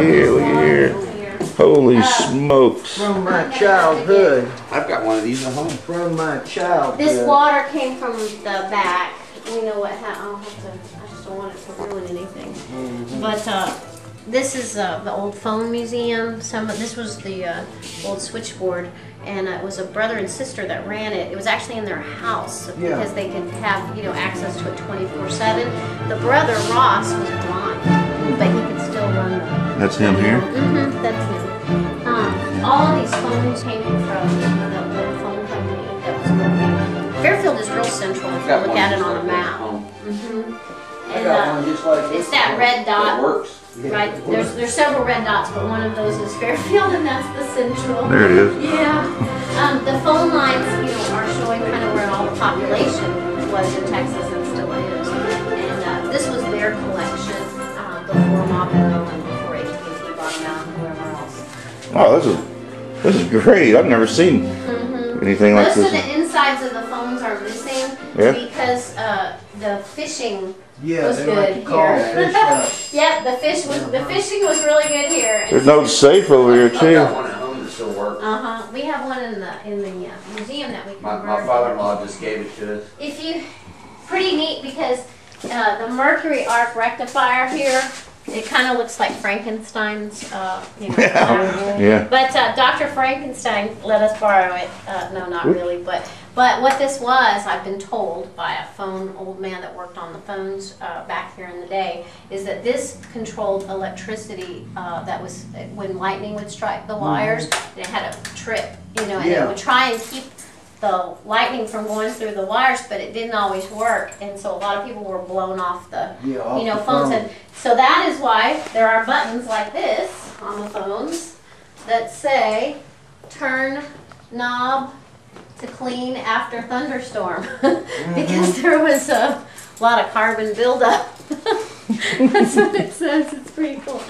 here, look at here. Holy smokes. From my childhood. I've got one of these at home. From my childhood. This water came from the back. You know what? I just don't want it to ruin anything. But this is the old phone museum. This was the old switchboard, and it was a brother and sister that ran it. It was actually in their house because they could have access to it 24/7. The brother Ross was blind, but he could still run them. That's him here? That's him. All of these phones came from the phone company that was working. Fairfield is real central if you look at it on a map. I got one just like this. It's that red dot. It works. Right, there's several red dots, but one of those is Fairfield, and that's the central. There it is. Yeah. The phone lines, are showing kind of where all the population was in Texas and still is. And this was their collection before Mabo and before AT&T bought them out and whoever else. Oh, this is great. I've never seen anything like Most this. of the insides of the phones are missing because the fishing was they good like to call here. fish out. Yep, the fishing was really good here. There's no safe over here I've got too. one at home that still works. We have one in the museum that we My converted. father-in-law just gave it to us. Pretty neat because the mercury arc rectifier here, it kind of looks like Frankenstein's, Yeah. But Dr. Frankenstein let us borrow it. No, not really, but what this was, I've been told by a old man that worked on the phones back here in the day, is that this controlled electricity that was when lightning would strike the wires, and it had a trip, and it would try and keep the lightning from going through the wires, but it didn't always work, and so a lot of people were blown off the phones. And so that is why there are buttons like this on the phones that say turn knob to clean after thunderstorm, because there was a lot of carbon buildup. That's what it says. It's pretty cool.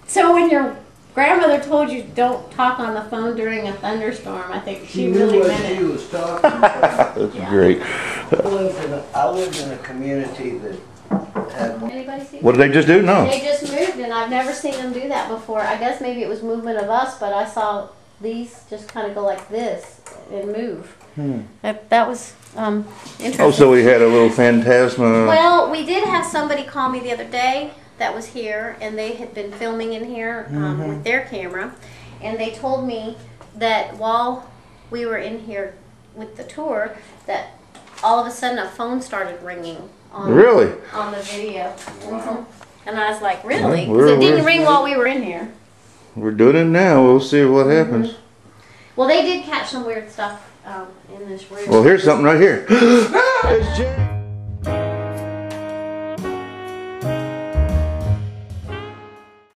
So when your grandmother told you don't talk on the phone during a thunderstorm, I think she really meant it. She was talking about. That's great. I lived in a community that had one. Anybody see? What did they just do? No. They just moved, and I've never seen them do that before. I guess maybe it was movement of us, but I saw these just kind of go like this and move. That was interesting. Oh, so we had a little phantasma. Well, we did have somebody call me the other day that was here, and they had been filming in here with their camera, and they told me that while we were in here with the tour, that all of a sudden a phone started ringing on on the video. And I was like, really? Because it didn't ring while we were in here. We're doing it now. We'll see what happens. Well, they did catch some weird stuff in this room. Well, here's something right here. It's Jerry.